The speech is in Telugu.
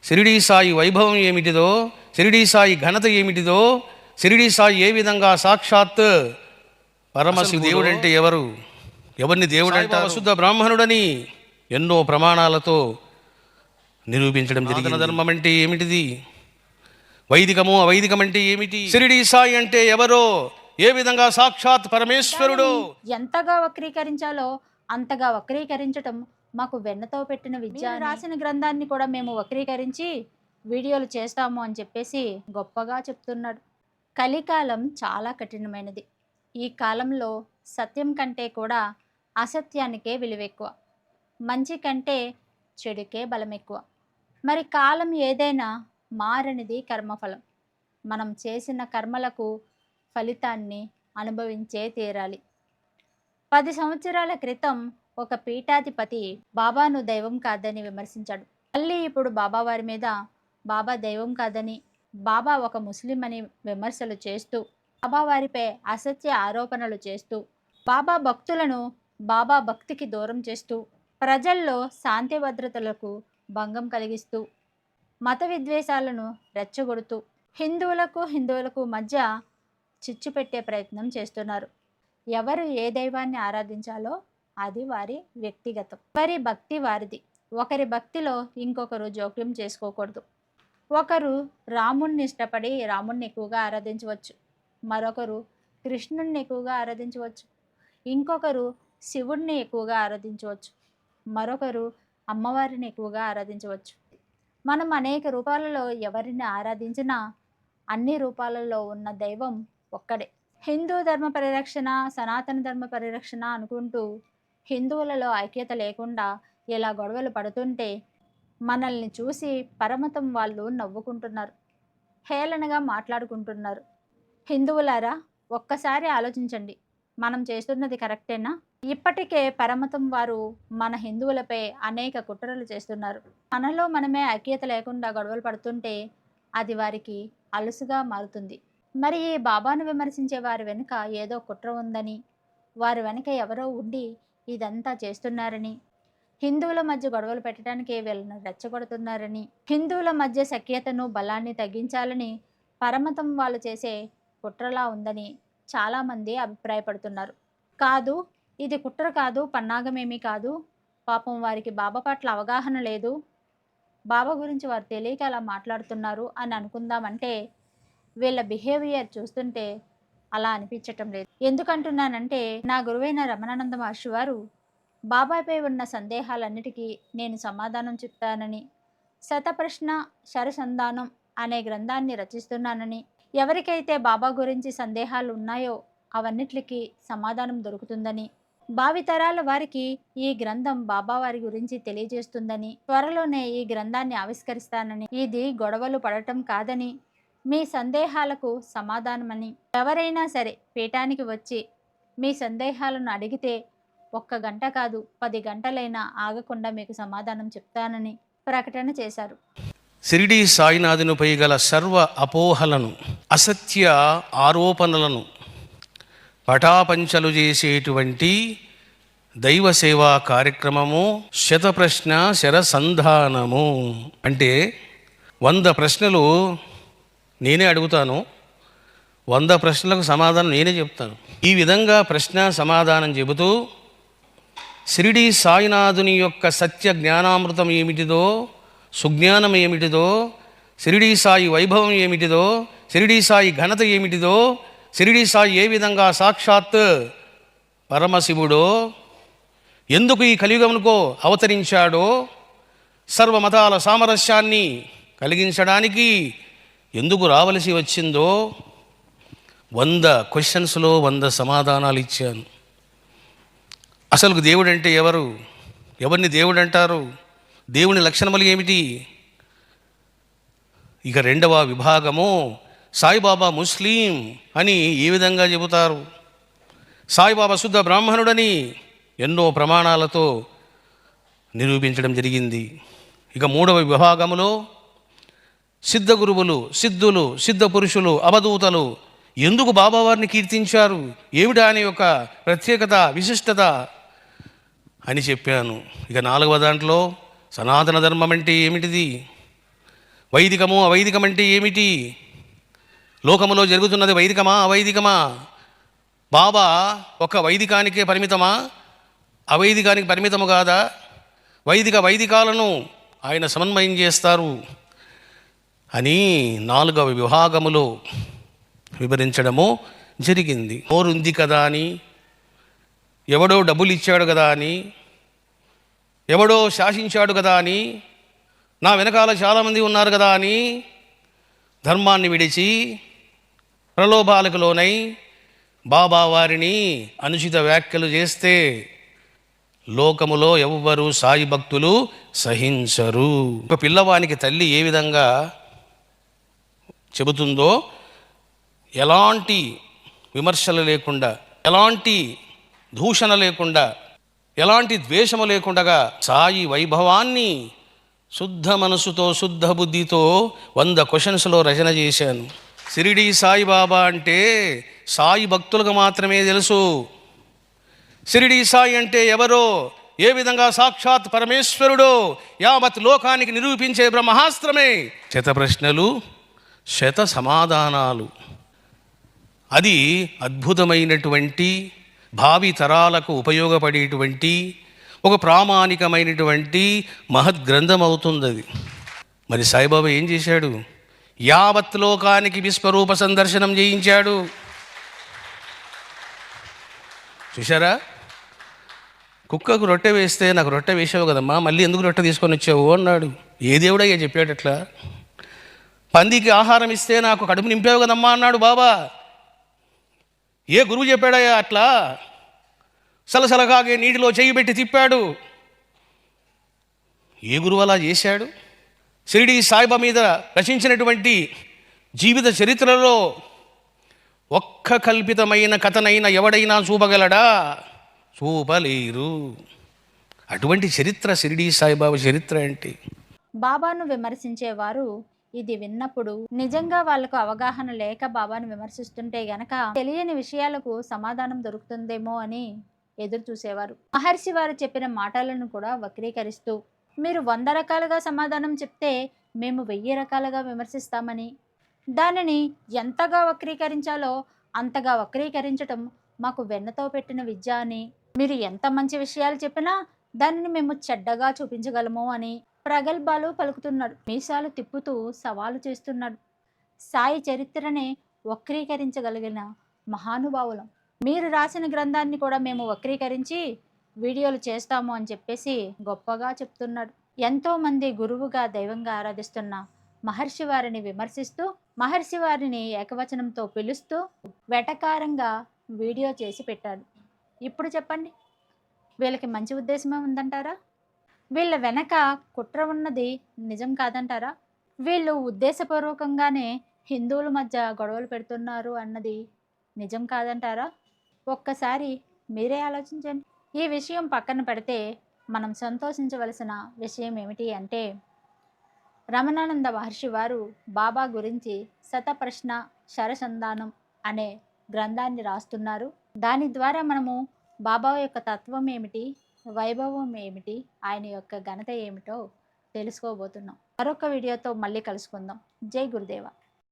షిరిడీ సాయి వైభవం ఏమిటిదో, షిరిడీ సాయి ఘనత ఏమిటిదో, షిరిడీ సాయి ఏ విధంగా సాక్షాత్ పరమశివుడు దేవుడు అంటే ఎవరు, ఎవరిని దేవుడు అంటారు, శుద్ధ బ్రాహ్మణుడని ఎన్నో ప్రమాణాలతో నిరూపించడం జరిగింది. ధర్మం అంటే ఏమిటిది, వైదికము అవైదికం అంటే ఏమిటి, షిరిడీ సాయి అంటే ఎవరో, ఏ విధంగా సాక్షాత్ పరమేశ్వరుడు. ఎంతగా వక్రీకరించాలో అంతగా వక్రీకరించటం మాకు వెన్నతో పెట్టిన విద్య. రాసిన గ్రంథాన్ని కూడా మేము వక్రీకరించి వీడియోలు చేస్తాము అని చెప్పేసి గొప్పగా చెప్తున్నాడు. కలికాలం చాలా కఠినమైనది. ఈ కాలంలో సత్యం కంటే కూడా అసత్యానికే విలువ ఎక్కువ, మంచి కంటే చెడుకే బలం ఎక్కువ. మరి కాలం ఏదైనా మారనిది కర్మఫలం. మనం చేసిన కర్మలకు ఫలితాన్ని అనుభవించే తీరాలి. 10 సంవత్సరాల క్రితం ఒక పీఠాధిపతి బాబాను దైవం కాదని విమర్శించాడు. మళ్ళీ ఇప్పుడు బాబా వారి మీద బాబా దైవం కాదని, బాబా ఒక ముస్లిం అని విమర్శలు చేస్తూ, బాబా వారిపై అసత్య ఆరోపణలు చేస్తూ, బాబా భక్తులను బాబా భక్తికి దూరం చేస్తూ, ప్రజల్లో శాంతి భద్రతలకు భంగం కలిగిస్తూ, మత విద్వేషాలను రెచ్చగొడుతూ, హిందువులకు మధ్య చిచ్చు పెట్టే ప్రయత్నం చేస్తున్నారు. ఎవరు ఏ దైవాన్ని ఆరాధించాలో అది వారి వ్యక్తిగతం, వారి భక్తి వారిది. ఒకరి భక్తిలో ఇంకొకరు జోక్యం చేసుకోకూడదు. ఒకరు రాముణ్ణి ఇష్టపడి రాముణ్ణి ఎక్కువగా ఆరాధించవచ్చు, మరొకరు కృష్ణుణ్ణి ఎక్కువగా ఆరాధించవచ్చు, ఇంకొకరు శివుణ్ణి ఎక్కువగా ఆరాధించవచ్చు, మరొకరు అమ్మవారిని ఎక్కువగా ఆరాధించవచ్చు. మనం అనేక రూపాలలో ఎవరిని ఆరాధించినా అన్ని రూపాలలో ఉన్న దైవం ఒక్కడే. హిందూ ధర్మ పరిరక్షణ, సనాతన ధర్మ పరిరక్షణ అనుకుంటూ హిందువులలో ఐక్యత లేకుండా ఇలా గొడవలు పడుతుంటే మనల్ని చూసి పరమతం వాళ్ళు నవ్వుకుంటున్నారు, హేళనగా మాట్లాడుకుంటున్నారు. హిందువులారా, ఒక్కసారి ఆలోచించండి, మనం చేస్తున్నది కరెక్టేనా? ఇప్పటికే పరమతం వారు మన హిందువులపై అనేక కుట్రలు చేస్తున్నారు. మనలో మనమే ఐక్యత లేకుండా గొడవలు పడుతుంటే అది వారికి అలుసుగా మారుతుంది. మరి ఈ బాబాను విమర్శించే వారి వెనుక ఏదో కుట్ర ఉందని, వారి వెనుక ఎవరో ఉండి ఇదంతా చేస్తున్నారని, హిందువుల మధ్య గొడవలు పెట్టడానికి వీళ్ళను రెచ్చగొడుతున్నారని, హిందువుల మధ్య సఖ్యతను బలాన్ని తగ్గించాలని పరమతం వాళ్ళు చేసే కుట్రలా ఉందని చాలామంది అభిప్రాయపడుతున్నారు. కాదు, ఇది కుట్ర కాదు, పన్నాగమేమీ కాదు, పాపం వారికి బాబా పట్ల అవగాహన లేదు, బాబా గురించి వారు తెలియక అలా మాట్లాడుతున్నారు అని అనుకుందామంటే వీళ్ళ బిహేవియర్ చూస్తుంటే అలా అనిపించటం లేదు. ఎందుకంటున్నానంటే, నా గురువైన రమణానంద మహర్షి వారు బాబాపై ఉన్న సందేహాలన్నిటికీ నేను సమాధానం చెప్తానని, శతప్రశ్న శరసంధానం అనే గ్రంథాన్ని రచిస్తున్నానని, ఎవరికైతే బాబా గురించి సందేహాలు ఉన్నాయో అవన్నిటికీ సమాధానం దొరుకుతుందని, భావితరాల వారికి ఈ గ్రంథం బాబా వారి గురించి తెలియజేస్తుందని, త్వరలోనే ఈ గ్రంథాన్ని ఆవిష్కరిస్తానని, ఇది గొడవలు పడటం కాదని, మీ సందేహాలకు సమాధానమని, ఎవరైనా సరే పీఠానికి వచ్చి మీ సందేహాలను అడిగితే 1 గంట కాదు 10 గంటలైనా ఆగకుండా మీకు సమాధానం చెప్తానని ప్రకటన చేశారు. షిరిడీ సాయినాథునిపై గల సర్వ అపోహలను, అసత్య ఆరోపణలను పటాపంచలు చేసేటువంటి దైవ సేవా కార్యక్రమము శతప్రశ్న శరసంధానము. అంటే 100 ప్రశ్నలు నేనే అడుగుతాను, 100 ప్రశ్నలకు సమాధానం నేనే చెప్తాను. ఈ విధంగా ప్రశ్న సమాధానం చెబుతూ షిరిడీ సాయినాథుని యొక్క సత్య జ్ఞానామృతం ఏమిటిదో, సుజ్ఞానం ఏమిటిదో, షిరిడీ సాయి వైభవం ఏమిటిదో, షిరిడీ సాయి ఘనత ఏమిటిదో, షిరిడీ సాయి ఏ విధంగా సాక్షాత్ పరమశివుడో, ఎందుకు ఈ కలియుగమునకు అవతరించాడో, సర్వమతాల సామరస్యాన్ని కలిగించడానికి ఎందుకు రావలసి వచ్చిందో 100 క్వశ్చన్స్లో 100 సమాధానాలు ఇచ్చాను. అసలు దేవుడు అంటే ఎవరు, ఎవరిని దేవుడు అంటారు, దేవుని లక్షణములు ఏమిటి. ఇక 2వ విభాగము సాయిబాబా ముస్లిం అని ఏ విధంగా చెబుతారు, సాయిబాబా శుద్ధ బ్రాహ్మణుడని ఎన్నో ప్రమాణాలతో నిరూపించడం జరిగింది. ఇక 3వ విభాగములో సిద్ధ గురువులు, సిద్ధులు, సిద్ధ పురుషులు, అవధూతలు ఎందుకు బాబావారిని కీర్తించారు, ఏమిటా అనే ఒక ప్రత్యేకత, విశిష్టత అని చెప్పాను. ఇక 4వ దాంట్లో సనాతన ధర్మం అంటే ఏమిటిది, వైదికము అవైదికం అంటే ఏమిటి? లోకములో జరుగుతున్నది వైదికమా అవైదికమా? బాబా ఒక వైదికానికే పరిమితమా, అవైదికానికి పరిమితము కాదా? వైదికాలను ఆయన సమన్వయం చేస్తారు అని 4వ విభాగములో వివరించడము జరిగింది. నోరుంది కదా అని, ఎవడో డబ్బులు ఇచ్చాడు కదా అని, ఎవడో శాసించాడు కదా అని, నా వెనకాల చాలామంది ఉన్నారు కదా అని ధర్మాన్ని విడిచి ప్రలోభాలకు లోనై బాబా వారిని అనుచిత వ్యాఖ్యలు చేస్తే లోకములో ఎవ్వరు సాయి భక్తులు సహించరు. ఒక పిల్లవానికి తల్లి ఏ విధంగా చెబుతుందో, ఎలాంటి విమర్శలు లేకుండా, ఎలాంటి దూషణ లేకుండా, ఎలాంటి ద్వేషము లేకుండా సాయి వైభవాన్ని శుద్ధ మనసుతో శుద్ధ బుద్ధితో 100 క్వశ్చన్స్లో రచన చేశాను. షిరిడీ సాయిబాబా అంటే సాయి భక్తులకు మాత్రమే తెలుసు. షిరిడీ సాయి అంటే ఎవరో, ఏ విధంగా సాక్షాత్ పరమేశ్వరుడో యావత్ లోకానికి నిరూపించే బ్రహ్మాస్త్రమే. 100 ప్రశ్నలు 100 సమాధానాలు. అది అద్భుతమైనటువంటి భావి తరాలకు ఉపయోగపడేటువంటి ఒక ప్రామాణికమైనటువంటి మహద్గ్రంథం అవుతుంది అది. మరి సాయిబాబా ఏం చేశాడు? యావత్ లోకానికి విశ్వరూప సందర్శనం చేయించాడు. చూశారా? కుక్కకు రొట్టె వేస్తే నాకు రొట్టె వేసావు కదమ్మా, మళ్ళీ ఎందుకు రొట్టె తీసుకొని వచ్చావు అన్నాడు. ఏ దేవుడయ్యా చెప్పాడు అట్లా? పందికి ఆహారం ఇస్తే నాకు కడుపు నింపావు కదమ్మా అన్నాడు బాబా. ఏ గురువు చెప్పాడయ్యా అట్లా? సలసలగాగే నీటిలో చెయ్యి పెట్టి తిప్పాడు. ఏ గురువు అలా చేశాడు? షిరిడీ సాయిబా మీద రచించినటువంటి జీవిత చరిత్రలో ఒక్క కల్పితమైన కథనైనా ఎవడైనా చూపగలడా? చూపలేరు. అటువంటి చరిత్ర షిరిడీ సాయిబాబా చరిత్ర అంటే. బాబాను విమర్శించేవారు ఇది విన్నప్పుడు నిజంగా వాళ్ళకు అవగాహన లేక బాబాను విమర్శిస్తుంటే గనక తెలియని విషయాలకు సమాధానం దొరుకుతుందేమో అని ఎదురు చూసేవారు. మహర్షి వారు చెప్పిన మాటలను కూడా వక్రీకరిస్తూ, మీరు 100 రకాలుగా సమాధానం చెప్తే మేము 1000 రకాలుగా విమర్శిస్తామని, దానిని ఎంతగా వక్రీకరించాలో అంతగా వక్రీకరించటం మాకు వెన్నతో పెట్టిన విద్య అని, మీరు ఎంత మంచి విషయాలు చెప్పినా దానిని మేము చెడ్డగా చూపించగలము అని ప్రగల్భాలు పలుకుతున్నాడు. మీసాలు తిప్పుతూ సవాలు చేస్తున్నాడు. సాయి చరిత్రనే వక్రీకరించగలిగిన మహానుభావులం. మీరు రాసిన గ్రంథాన్ని కూడా మేము వక్రీకరించి వీడియోలు చేస్తాము అని చెప్పేసి గొప్పగా చెప్తున్నాడు. ఎంతోమంది గురువుగా దైవంగా ఆరాధిస్తున్న మహర్షి వారిని విమర్శిస్తూ, మహర్షి వారిని ఏకవచనంతో పిలుస్తూ వెటకారంగా వీడియో చేసి పెట్టాడు. ఇప్పుడు చెప్పండి, వీళ్ళకి మంచి ఉద్దేశమే ఉందంటారా? వీళ్ళ వెనక కుట్ర ఉన్నది నిజం కాదంటారా? వీళ్ళు ఉద్దేశపూర్వకంగానే హిందువుల మధ్య గొడవలు పెడుతున్నారు అన్నది నిజం కాదంటారా? ఒక్కసారి మీరే ఆలోచించండి. ఈ విషయం పక్కన పెడితే మనం సంతోషించవలసిన విషయం ఏమిటి అంటే, రమణానంద మహర్షి వారు బాబా గురించి శతప్రశ్న శరసంధానం అనే గ్రంథాన్ని రాస్తున్నారు. దాని ద్వారా మనము బాబా యొక్క తత్వం ఏమిటి, వైభవం ఏమిటి, ఆయన యొక్క ఘనత ఏమిటో తెలుసుకోబోతున్నాం. మరొక వీడియోతో మళ్ళీ కలుసుకుందాం. జై గురుదేవ.